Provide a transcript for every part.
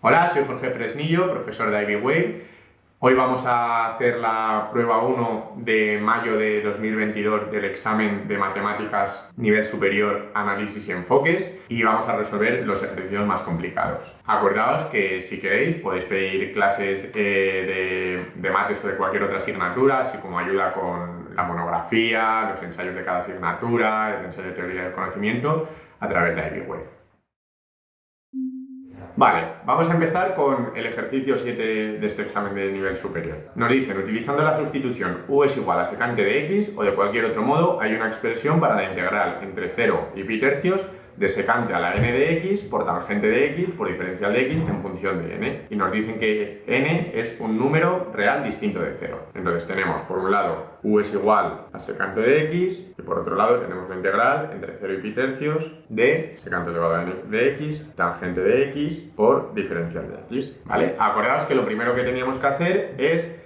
Hola, soy Jorge Fresnillo, profesor de Ivy Way. Hoy vamos a hacer la prueba 1 de mayo de 2022 del examen de Matemáticas Nivel Superior, Análisis y Enfoques y vamos a resolver los ejercicios más complicados. Acordaos que si queréis podéis pedir clases de mates o de cualquier otra asignatura, así como ayuda con la monografía, los ensayos de cada asignatura, el ensayo de teoría del conocimiento a través de Ivy Way. Vale, vamos a empezar con el ejercicio 7 de este examen de nivel superior. Nos dicen, utilizando la sustitución u es igual a secante de x o de cualquier otro modo, hay una expresión para la integral entre 0 y pi tercios de secante a la n de x por tangente de x por diferencial de x en función de n. Y nos dicen que n es un número real distinto de 0. Entonces tenemos, por un lado, u es igual a secante de x y por otro lado tenemos la integral entre 0 y pi tercios de secante elevado a n de x, tangente de x por diferencial de x. ¿Vale? Acordaos que lo primero que teníamos que hacer es,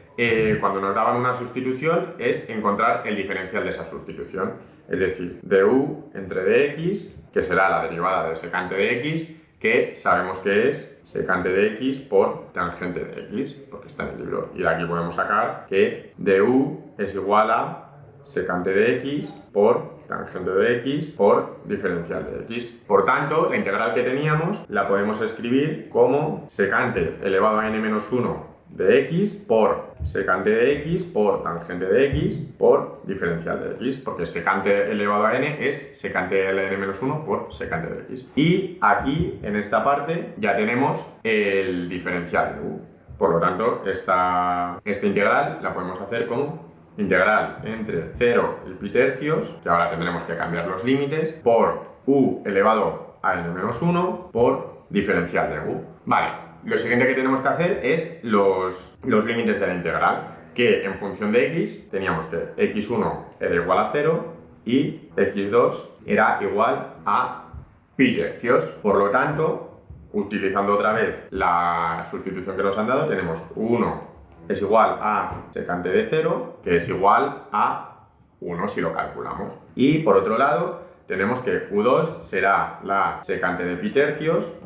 cuando nos daban una sustitución, es encontrar el diferencial de esa sustitución. Es decir, du entre dx, que será la derivada de secante de x, que sabemos que es secante de x por tangente de x, porque está en el libro. Y de aquí podemos sacar que du es igual a secante de x por tangente de x por diferencial de x. Por tanto, la integral que teníamos la podemos escribir como secante elevado a n menos 1 de x por secante de x por tangente de x por diferencial de x, porque secante elevado a n es secante a n menos 1 por secante de x. Y aquí, en esta parte, ya tenemos el diferencial de u. Por lo tanto, esta integral la podemos hacer como integral entre 0 y pi tercios, que ahora tendremos que cambiar los límites, por u elevado a n menos 1 por diferencial de u. Vale. Lo siguiente que tenemos que hacer es los límites de la integral, que en función de x teníamos que x1 era igual a 0 y x2 era igual a pi tercios. Por lo tanto, utilizando otra vez la sustitución que nos han dado, tenemos u1 es igual a secante de 0, que es igual a 1 si lo calculamos. Y por otro lado, tenemos que u2 será la secante de pi tercios,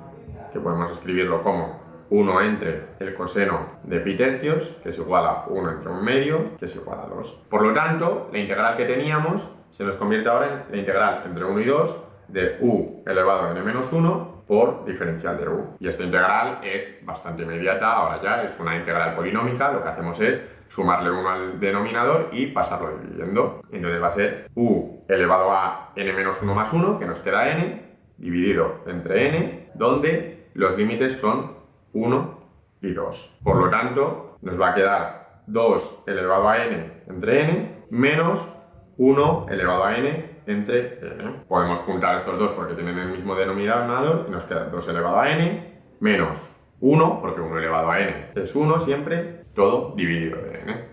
que podemos escribirlo como 1 entre el coseno de pi tercios, que es igual a 1 entre 1 medio, que es igual a 2. Por lo tanto, la integral que teníamos se nos convierte ahora en la integral entre 1 y 2 de u elevado a n menos 1 por diferencial de u. Y esta integral es bastante inmediata, ahora ya es una integral polinómica, lo que hacemos es sumarle 1 al denominador y pasarlo dividiendo. Entonces va a ser u elevado a n menos 1 más 1, que nos queda n, dividido entre n, donde los límites son 1 y 2. Por lo tanto, nos va a quedar 2 elevado a n entre n menos 1 elevado a n entre n. Podemos juntar estos dos porque tienen el mismo denominador y nos queda 2 elevado a n menos 1, porque 1 elevado a n es 1 siempre, todo dividido de n.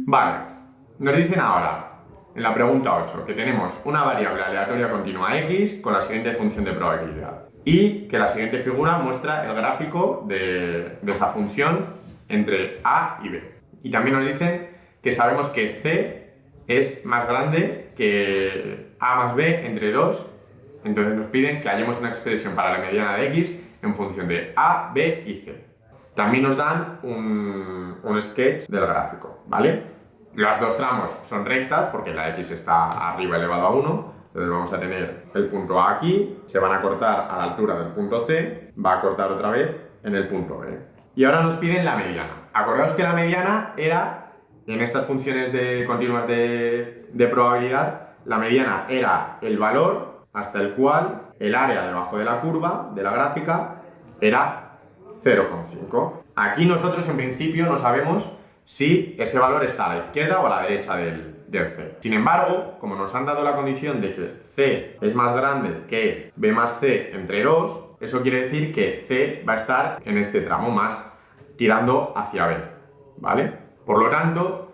Vale, nos dicen ahora, en la pregunta 8, que tenemos una variable aleatoria continua x con la siguiente función de probabilidad. Y que la siguiente figura muestra el gráfico de esa función entre a y b. Y también nos dicen que sabemos que c es más grande que a más b entre 2. Entonces nos piden que hallemos una expresión para la mediana de x en función de a, b y c. También nos dan un sketch del gráfico, ¿vale? Los dos tramos son rectas porque la x está arriba elevado a 1. Entonces vamos a tener el punto A aquí, se van a cortar a la altura del punto C, va a cortar otra vez en el punto B. Y ahora nos piden la mediana. Acordaos que la mediana era, en estas funciones continuas de probabilidad, la mediana era el valor hasta el cual el área debajo de la curva, de la gráfica, era 0,5. Aquí nosotros en principio no sabemos si ese valor está a la izquierda o a la derecha del C. Sin embargo, como nos han dado la condición de que C es más grande que B más C entre 2, eso quiere decir que C va a estar en este tramo más tirando hacia B, ¿vale? Por lo tanto,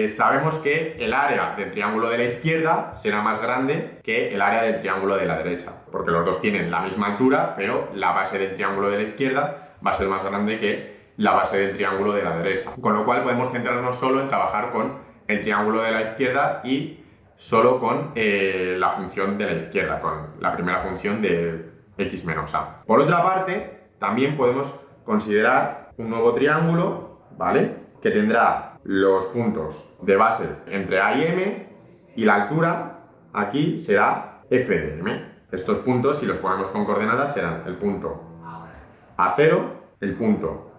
sabemos que el área del triángulo de la izquierda será más grande que el área del triángulo de la derecha, porque los dos tienen la misma altura, pero la base del triángulo de la izquierda va a ser más grande que la base del triángulo de la derecha. Con lo cual podemos centrarnos solo en trabajar con el triángulo de la izquierda y solo con la función de la izquierda, con la primera función de x menos a. Por otra parte, también podemos considerar un nuevo triángulo, ¿vale? Que tendrá los puntos de base entre A y M y la altura aquí será f de m. Estos puntos, si los ponemos con coordenadas, serán el punto A0, el punto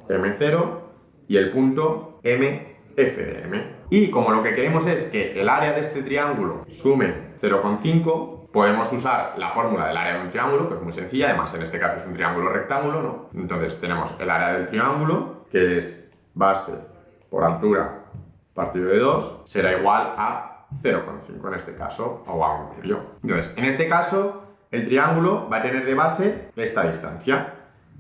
M0 y el punto MF de M. Y como lo que queremos es que el área de este triángulo sume 0,5, podemos usar la fórmula del área de un triángulo, que es muy sencilla, además en este caso es un triángulo rectángulo, ¿no? Entonces tenemos el área del triángulo, que es base por altura partido de 2, será igual a 0,5 en este caso, o a 1,5. Entonces, en este caso, el triángulo va a tener de base esta distancia,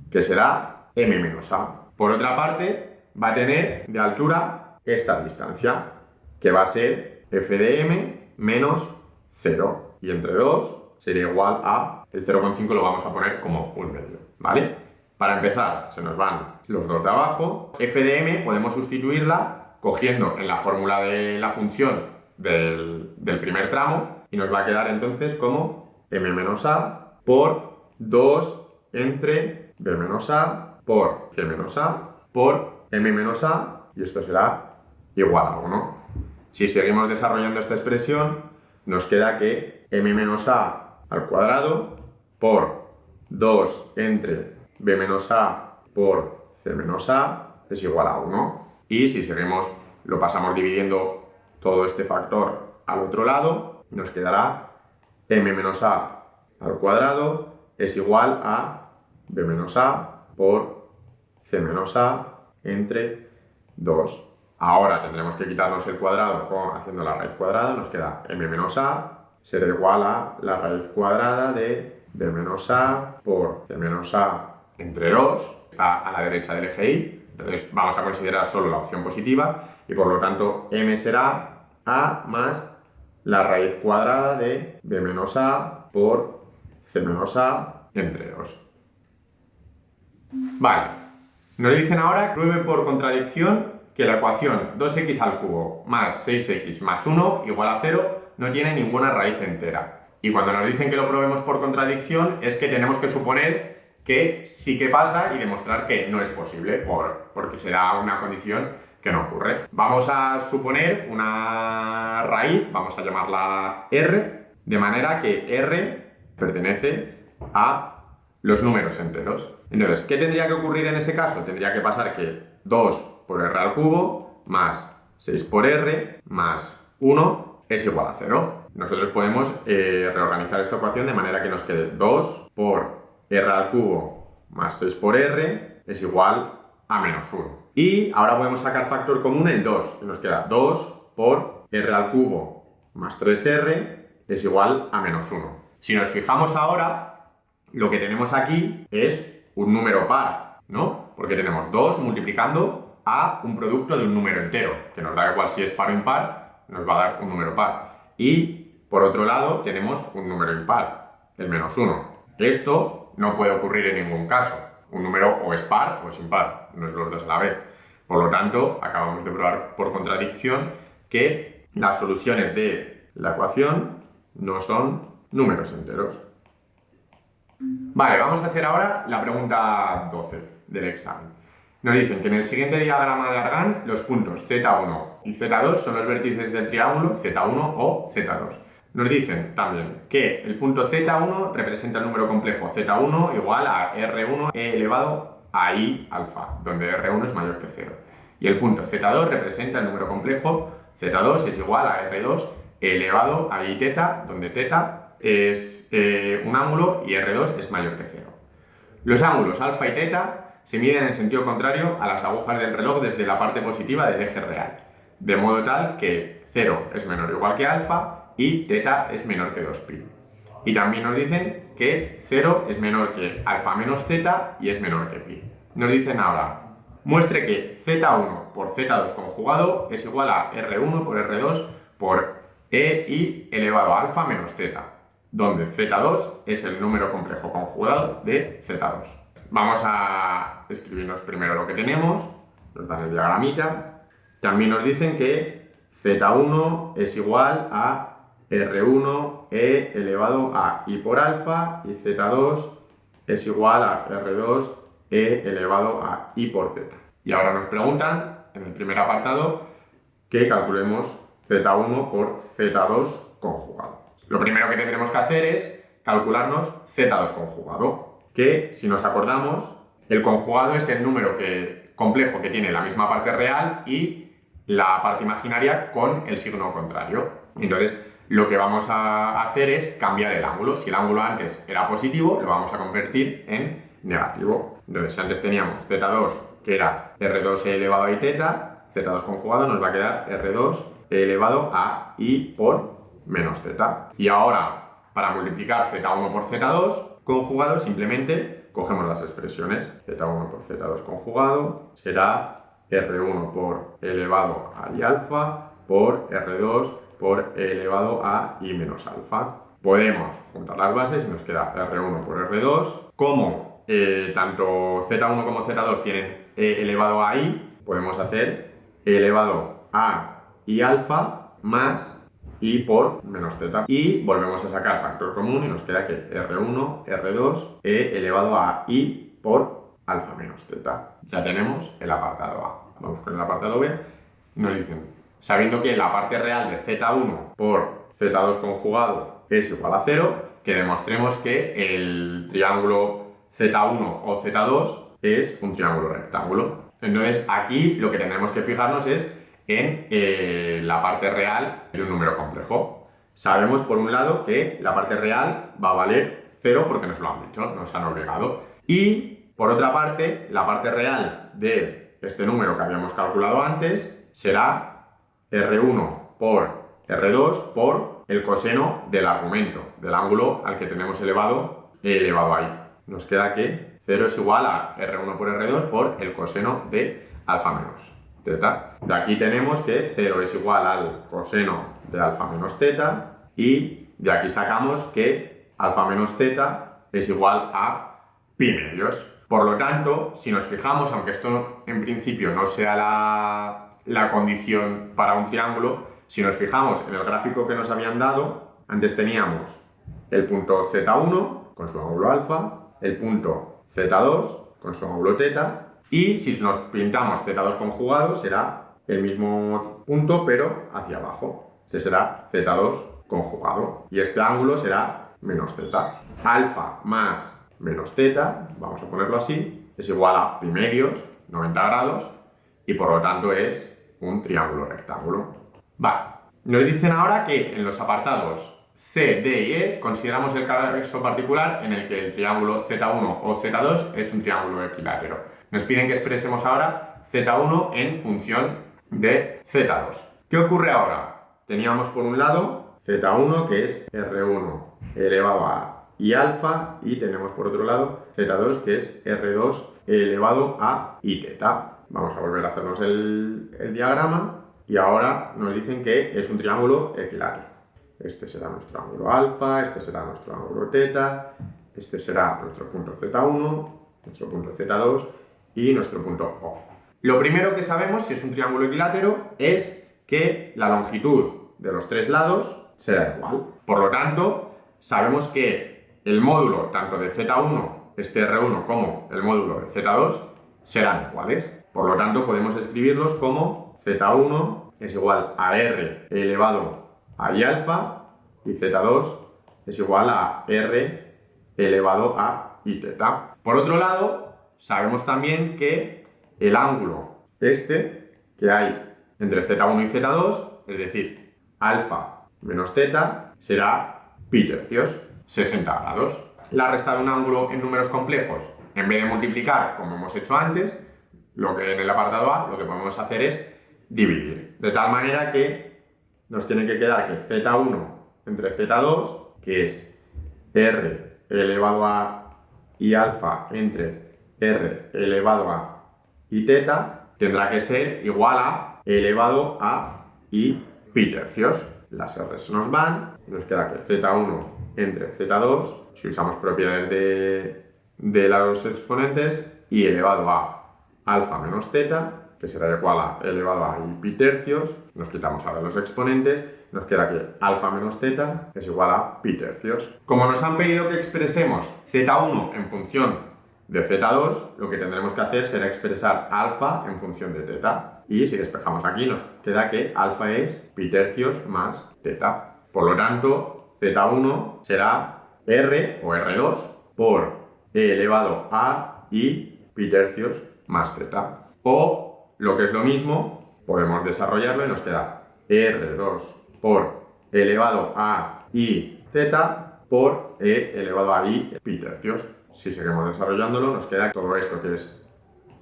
que será m menos a. Por otra parte, va a tener de altura esta distancia, que va a ser f de m menos 0. Y entre 2 sería igual a, el 0,5 lo vamos a poner como 1,5, ¿vale? Para empezar, se nos van los dos de abajo. F de m podemos sustituirla cogiendo en la fórmula de la función del primer tramo y nos va a quedar entonces como m menos a por 2 entre b menos a por c menos a por m menos a, y esto será igual a 1. Si seguimos desarrollando esta expresión, nos queda que m menos a al cuadrado por 2 entre b menos a por c menos a es igual a 1. Y si seguimos, lo pasamos dividiendo todo este factor al otro lado, nos quedará m menos a al cuadrado es igual a b menos a por c menos a entre 2. Ahora tendremos que quitarnos el cuadrado haciendo la raíz cuadrada, nos queda m menos a será igual a la raíz cuadrada de b menos a por c menos a entre 2, está a la derecha del eje y, entonces vamos a considerar solo la opción positiva y por lo tanto m será a más la raíz cuadrada de b menos a por c menos a entre 2. Vale, nos dicen ahora, pruebe por contradicción que la ecuación 2x al cubo más 6x más 1 igual a 0 no tiene ninguna raíz entera. Y cuando nos dicen que lo probemos por contradicción es que tenemos que suponer que sí que pasa y demostrar que no es posible, porque será una condición que no ocurre. Vamos a suponer una raíz, vamos a llamarla r, de manera que r pertenece a los números enteros. Entonces, ¿qué tendría que ocurrir en ese caso? Tendría que pasar que 2 por r al cubo más 6 por r más 1 es igual a 0. Nosotros podemos reorganizar esta ecuación de manera que nos quede 2 por r al cubo más 6 por r es igual a menos 1. Y ahora podemos sacar factor común en 2. Y nos queda 2 por r al cubo más 3r es igual a menos 1. Si nos fijamos ahora, lo que tenemos aquí es un número par, ¿no? Porque tenemos 2 multiplicando a un producto de un número entero, que nos da igual si es par o impar, nos va a dar un número par. Y, por otro lado, tenemos un número impar, el menos 1. Esto no puede ocurrir en ningún caso. Un número o es par o es impar, no es los dos a la vez. Por lo tanto, acabamos de probar por contradicción que las soluciones de la ecuación no son números enteros. Vale, vamos a hacer ahora la pregunta 12 del examen. Nos dicen que en el siguiente diagrama de Argand los puntos Z1 y Z2 son los vértices del triángulo Z1 o Z2. Nos dicen también que el punto Z1 representa el número complejo Z1 igual a R1 e elevado a I alfa, donde R1 es mayor que 0. Y el punto Z2 representa el número complejo Z2 es igual a R2 e elevado a I teta, donde teta es un ángulo y R2 es mayor que 0. Los ángulos alfa y teta se miden en sentido contrario a las agujas del reloj desde la parte positiva del eje real, de modo tal que 0 es menor o igual que alfa y teta es menor que 2pi. Y también nos dicen que 0 es menor que alfa menos teta y es menor que pi. Nos dicen ahora, muestre que Z1 por Z2 conjugado es igual a R1 por R2 por EI elevado a alfa menos teta, donde Z2 es el número complejo conjugado de Z2. Vamos a escribirnos primero lo que tenemos, nos dan el diagramita. También nos dicen que Z1 es igual a R1 elevado a I por alfa y Z2 es igual a R2 e elevado a i por z. Y ahora nos preguntan, en el primer apartado, que calculemos z1 por z2 conjugado. Lo primero que tendremos que hacer es calcularnos z2 conjugado, que si nos acordamos, el conjugado es el número complejo que tiene la misma parte real y la parte imaginaria con el signo contrario. Entonces, lo que vamos a hacer es cambiar el ángulo. Si el ángulo antes era positivo, lo vamos a convertir en negativo. Entonces, si antes teníamos z2, que era r2 elevado a i teta, z2 conjugado nos va a quedar r2 elevado a i por menos z. Y ahora, para multiplicar z1 por z2 conjugado, simplemente cogemos las expresiones. z1 por z2 conjugado será r1 por elevado a i alfa por r2 por e elevado a i menos alfa. Podemos juntar las bases y nos queda r1 por r2. Como tanto z1 como z2 tienen e elevado a i, podemos hacer e elevado a i alfa más i por menos z. Y volvemos a sacar factor común y nos queda que r1, r2, e elevado a i por alfa menos z. Ya tenemos el apartado A. Vamos con el apartado B. Nos dicen, sabiendo que la parte real de z1 por z2 conjugado es igual a 0, que demostremos que el triángulo z1 o z2 es un triángulo rectángulo. Entonces aquí lo que tenemos que fijarnos es en la parte real de un número complejo. Sabemos por un lado que la parte real va a valer 0 porque nos lo han dicho, nos han obligado. Y por otra parte, la parte real de este número que habíamos calculado antes será r1 por r2 por el coseno del argumento, del ángulo al que tenemos elevado e elevado a i. Nos queda que 0 es igual a r1 por r2 por el coseno de alfa menos z. De aquí tenemos que 0 es igual al coseno de alfa menos z y de aquí sacamos que alfa menos z es igual a pi medios. Por lo tanto, si nos fijamos, aunque esto en principio no sea la condición para un triángulo, si nos fijamos en el gráfico que nos habían dado, antes teníamos el punto z1 con su ángulo alfa, el punto z2 con su ángulo teta, y si nos pintamos z2 conjugado será el mismo punto pero hacia abajo. Este será z2 conjugado y este ángulo será menos z. Alfa más menos z, vamos a ponerlo así, es igual a pi medios, 90 grados, y por lo tanto es un triángulo rectángulo. Vale, nos dicen ahora que en los apartados C, D y E consideramos el caso particular en el que el triángulo Z1 o Z2 es un triángulo equilátero. Nos piden que expresemos ahora Z1 en función de Z2. ¿Qué ocurre ahora? Teníamos por un lado Z1 que es R1 elevado a I alfa y tenemos por otro lado Z2 que es R2 elevado a I teta. Vamos a volver a hacernos el diagrama y ahora nos dicen que es un triángulo equilátero. Este será nuestro ángulo alfa, este será nuestro ángulo teta, este será nuestro punto Z1, nuestro punto Z2 y nuestro punto O. Lo primero que sabemos si es un triángulo equilátero es que la longitud de los tres lados será igual. Por lo tanto, sabemos que el módulo tanto de Z1, este R1, como el módulo de Z2 serán iguales. Por lo tanto, podemos escribirlos como Z1 es igual a R elevado a I alfa y Z2 es igual a R elevado a I teta. Por otro lado, sabemos también que el ángulo que hay entre Z1 y Z2, es decir, alfa menos teta, será pi tercios, 60 grados. La resta de un ángulo en números complejos, en vez de multiplicar como hemos hecho antes, lo que en el apartado A, lo que podemos hacer es dividir. De tal manera que nos tiene que quedar que Z1 entre Z2, que es R elevado a I alfa entre R elevado a I teta, tendrá que ser igual a elevado a I pi tercios. Las R's nos van, y nos queda que Z1 entre Z2, si usamos propiedades de los exponentes, I elevado a alfa menos teta, que será igual a elevado a I pi tercios, nos quitamos ahora los exponentes, nos queda que alfa menos teta es igual a pi tercios. Como nos han pedido que expresemos Z1 en función de z2, lo que tendremos que hacer será expresar alfa en función de teta. Y si despejamos aquí, nos queda que alfa es pi tercios más teta. Por lo tanto, z1 será r o r2 por e elevado a i pi tercios más teta. O, lo que es lo mismo, podemos desarrollarlo y nos queda r2 por e elevado a i teta por e elevado a i pi tercios. Si seguimos desarrollándolo, nos queda todo esto que es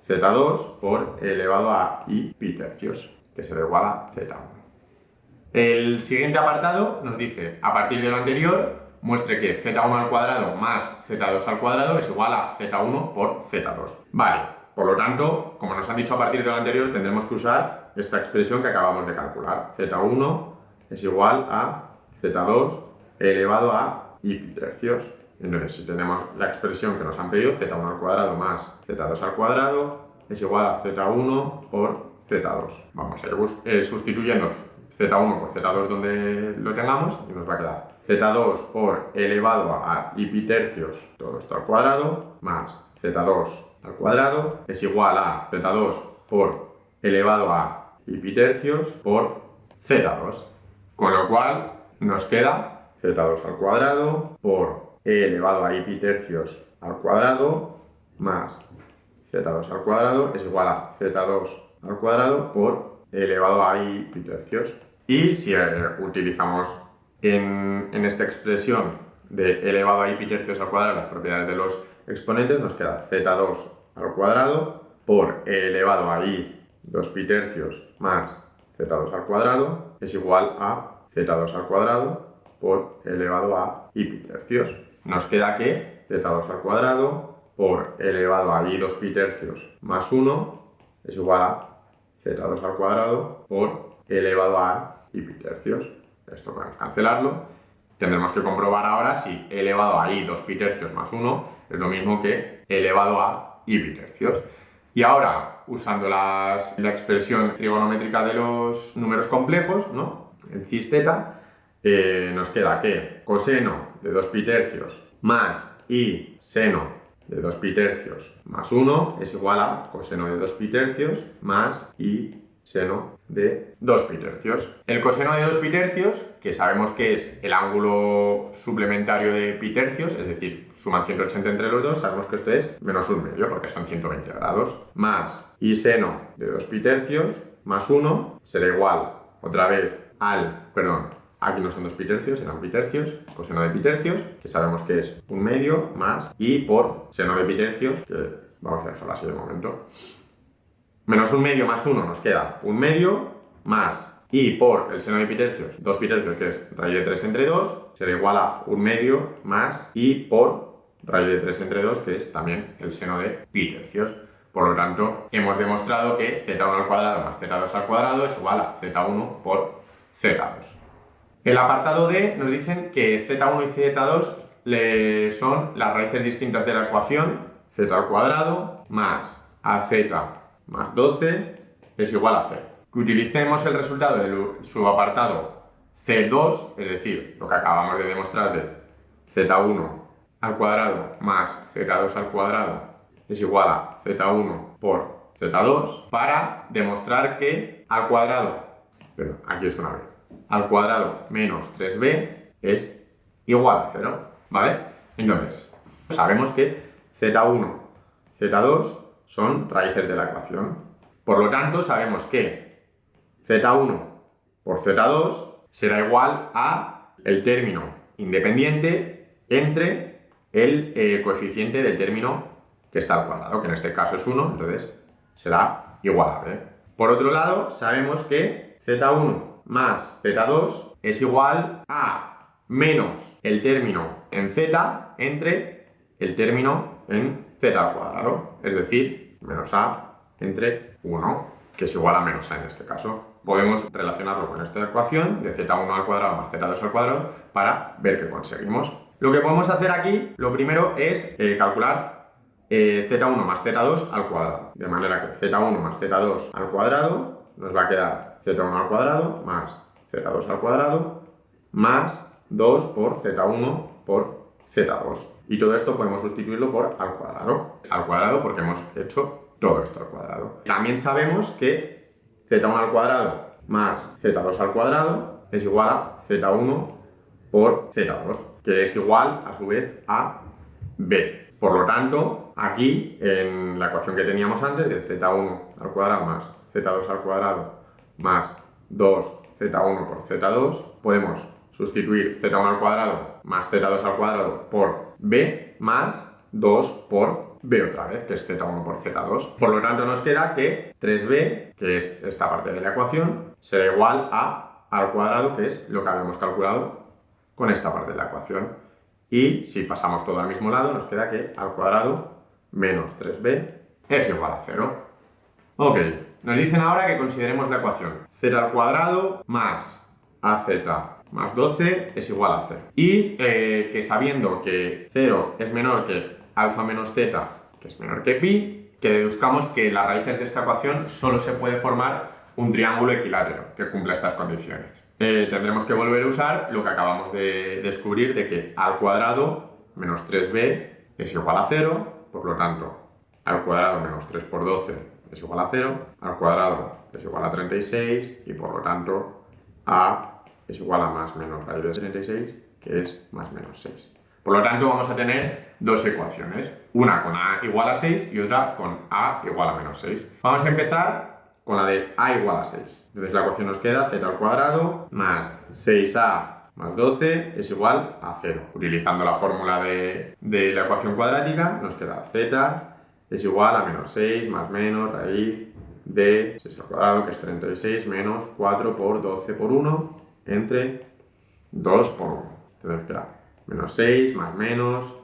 z2 por e elevado a i pi tercios, que será igual a z1. El siguiente apartado nos dice, a partir de lo anterior, muestre que z1 al cuadrado más z2 al cuadrado es igual a z1 por z2. Vale, por lo tanto, como nos han dicho a partir de lo anterior, tendremos que usar esta expresión que acabamos de calcular. z1 es igual a z2 elevado a i pi tercios. Entonces, si tenemos la expresión que nos han pedido, z1 al cuadrado más z2 al cuadrado es igual a z1 por z2. Vamos a ir sustituyendo z1 por z2 donde lo tengamos y nos va a quedar z2 por elevado a i pi tercios, todo esto al cuadrado, más z2 al cuadrado es igual a z2 por elevado a i pi tercios por z2. Con lo cual nos queda z2 al cuadrado por e elevado a i pi tercios al cuadrado más z2 al cuadrado es igual a z2 al cuadrado por e elevado a i pi tercios. Y si utilizamos en esta expresión de elevado a i pi tercios al cuadrado las propiedades de los exponentes, nos queda z2 al cuadrado por e elevado a i 2 pi tercios más z2 al cuadrado es igual a z2 al cuadrado por e elevado a i pi tercios. Nos queda que z2 al cuadrado por e elevado a i 2 pi tercios más 1 es igual a z2 al cuadrado por e elevado a i pi tercios. Esto podemos cancelarlo. Tendremos que comprobar ahora si e elevado a i 2 pi tercios más 1 es lo mismo que e elevado a i pi tercios. Y ahora, usando la expresión trigonométrica de los números complejos, ¿no? En cis teta, nos queda que coseno de 2 pi tercios más i seno de 2 pi tercios más 1 es igual a coseno de 2 pi tercios más i seno de 2 pi tercios. El coseno de 2 pi tercios, que sabemos que es el ángulo suplementario de pi tercios, es decir, suman 180 entre los dos, sabemos que esto es menos 1/2 porque son 120 grados, más i seno de 2 pi tercios más 1 será igual otra vez aquí no son 2 pi tercios, serán pi tercios, coseno de pi tercios, que sabemos que es 1/2 más i por seno de pi tercios, que vamos a dejarlo así de momento. Menos 1/2 más 1 nos queda 1/2 más i por el seno de pi tercios, 2 pi tercios, que es raíz de 3 entre 2, será igual a 1/2 más i por raíz de 3 entre 2, que es también el seno de pi tercios. Por lo tanto, hemos demostrado que z1 al cuadrado más z2 al cuadrado es igual a z1 por z2. El apartado D nos dicen que z1 y z2 son las raíces distintas de la ecuación z al cuadrado más az más 12 es igual a 0. Que utilicemos el resultado del subapartado C2, es decir, lo que acabamos de demostrar de z1 al cuadrado más z2 al cuadrado es igual a z1 por z2, para demostrar que al cuadrado, aquí es una vez, al cuadrado menos 3b es igual a 0, ¿vale? Entonces, sabemos que z1, z2 son raíces de la ecuación. Por lo tanto, sabemos que z1 por z2 será igual a el término independiente entre el coeficiente del término que está al cuadrado, que en este caso es 1, entonces será igual a b. Por otro lado, sabemos que z1 más z2 es igual a menos el término en z entre el término en z al cuadrado, es decir, menos a entre 1, que es igual a menos a en este caso. Podemos relacionarlo con esta ecuación de z1 al cuadrado más z2 al cuadrado para ver qué conseguimos. Lo que podemos hacer aquí, lo primero es calcular z1 más z2 al cuadrado, de manera que z1 más z2 al cuadrado nos va a quedar z1 al cuadrado más z2 al cuadrado más 2 por z1 por z2. Y todo esto podemos sustituirlo por al cuadrado. Al cuadrado porque hemos hecho todo esto al cuadrado. También sabemos que z1 al cuadrado más z2 al cuadrado es igual a z1 por z2, que es igual a su vez a b. Por lo tanto, aquí en la ecuación que teníamos antes de z1 al cuadrado más z2 al cuadrado más 2z1 por z2, podemos sustituir z1 al cuadrado más z2 al cuadrado por b más 2 por b otra vez, que es z1 por z2. Por lo tanto, nos queda que 3b, que es esta parte de la ecuación, será igual a al cuadrado, que es lo que habíamos calculado con esta parte de la ecuación. Y si pasamos todo al mismo lado, nos queda que al cuadrado menos 3b es igual a 0. Ok, nos dicen ahora que consideremos la ecuación z al cuadrado más az más 12 es igual a 0. Y que sabiendo que 0 es menor que alfa menos z, que es menor que pi, que deduzcamos que las raíces de esta ecuación solo se puede formar un triángulo equilátero que cumpla estas condiciones. Tendremos que volver a usar lo que acabamos de descubrir de que al cuadrado menos 3b es igual a 0, por lo tanto al cuadrado menos 3 por 12 es igual a 0, al cuadrado es igual a 36 y por lo tanto a es igual a más menos raíz de 36, que es más menos 6. Por lo tanto vamos a tener dos ecuaciones, una con a igual a 6 y otra con a igual a menos 6. Vamos a empezar con la de a igual a 6. Entonces la ecuación nos queda z al cuadrado más 6a más 12 es igual a 0. Utilizando la fórmula de la ecuación cuadrática nos queda z es igual a menos 6 más menos raíz de 6 al cuadrado, que es 36, menos 4 por 12 por 1 entre 2 por 1. Entonces queda menos 6 más menos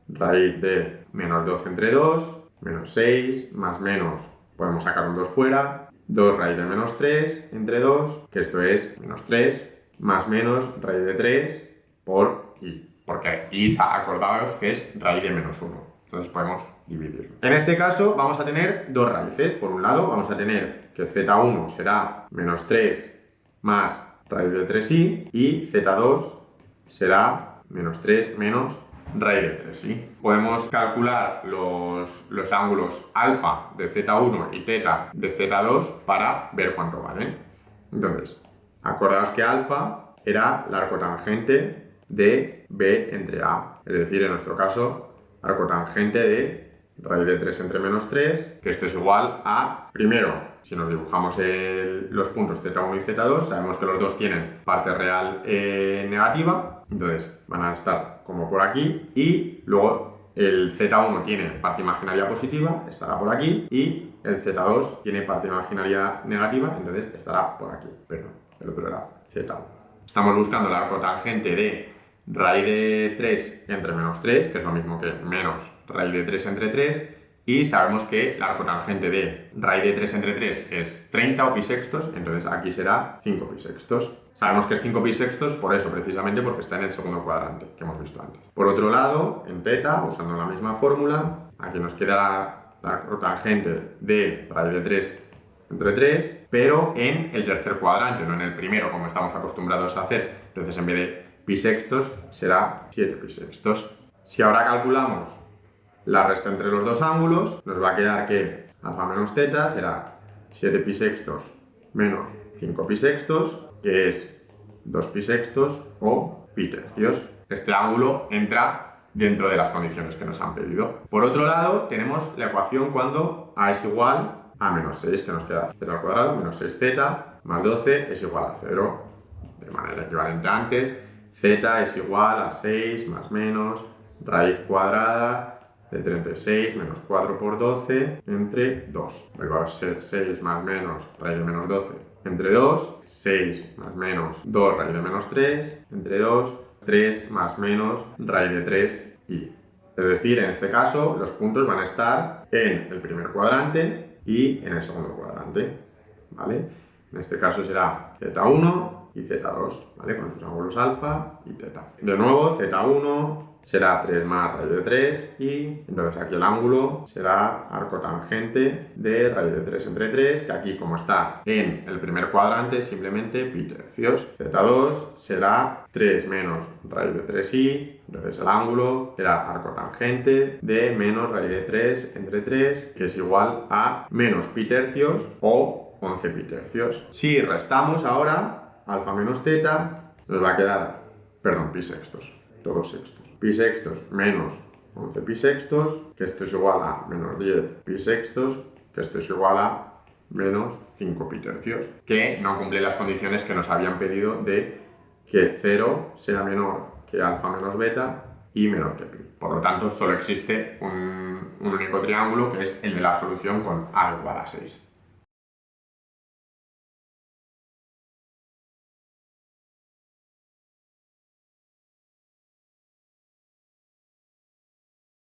raíz de menos 12 entre 2, menos 6 más menos, podemos sacar un 2 fuera, 2 raíz de menos 3 entre 2, que esto es menos 3, más menos raíz de 3 por i, porque i, acordaos que es raíz de menos 1. Entonces podemos dividirlo. En este caso vamos a tener dos raíces. Por un lado vamos a tener que z1 será menos 3 más raíz de 3i y z2 será menos 3 menos raíz de 3i. Podemos calcular los ángulos alfa de z1 y teta de z2 para ver cuánto valen. Entonces, acordaos que alfa era la arcotangente de b entre a, es decir, en nuestro caso, arcotangente de raíz de 3 entre menos 3, que esto es igual a, primero, si nos dibujamos los puntos z1 y z2, sabemos que los dos tienen parte real negativa, entonces van a estar como por aquí, y luego el z1 tiene parte imaginaria positiva, estará por aquí, y el z2 tiene parte imaginaria negativa, entonces estará por aquí. Perdón, el otro era z1. Estamos buscando la arcotangente de raíz de 3 entre menos 3, que es lo mismo que menos raíz de 3 entre 3, y sabemos que la arcotangente de raíz de 3 entre 3 es 30 o pi sextos, entonces aquí será 5 pi sextos. Sabemos que es 5 pi sextos por eso, precisamente porque está en el segundo cuadrante que hemos visto antes. Por otro lado, en teta, usando la misma fórmula, aquí nos queda la arcotangente de raíz de 3 entre 3, pero en el tercer cuadrante, no en el primero, como estamos acostumbrados a hacer. Entonces, en vez de pi sextos, será 7 pi sextos. Si ahora calculamos la resta entre los dos ángulos, nos va a quedar que alfa menos teta será 7 pi sextos menos 5 pi sextos, que es 2 pi sextos o pi tercios. Este ángulo entra dentro de las condiciones que nos han pedido. Por otro lado, tenemos la ecuación cuando a es igual a menos 6, que nos queda z al cuadrado menos 6z más 12 es igual a 0. De manera equivalente a antes, z es igual a 6 más menos raíz cuadrada de 36 menos 4 por 12 entre 2. Va a ser 6 más menos raíz de menos 12 entre 2, 6 más menos 2 raíz de menos 3 entre 2, 3 más menos raíz de 3i. Es decir, en este caso los puntos van a estar en el primer cuadrante y en el segundo cuadrante, ¿vale? En este caso será z1 y Z2, ¿vale? Con sus ángulos alfa y teta. De nuevo, Z1 será 3 más raíz de 3 y entonces aquí el ángulo será arco tangente de raíz de 3 entre 3, que aquí como está en el primer cuadrante simplemente pi tercios. Z2 será 3 menos raíz de 3i, entonces el ángulo será arco tangente de menos raíz de 3 entre 3, que es igual a menos pi tercios o 11 pi tercios. Si restamos ahora alfa menos teta, nos va a quedar, perdón, pi sextos, todos sextos. Pi sextos menos 11 pi sextos, que esto es igual a menos 10 pi sextos, que esto es igual a menos 5 pi tercios, que no cumple las condiciones que nos habían pedido de que 0 sea menor que alfa menos beta y menor que pi. Por lo tanto, solo existe un único triángulo, que es el de la solución con a igual a 6.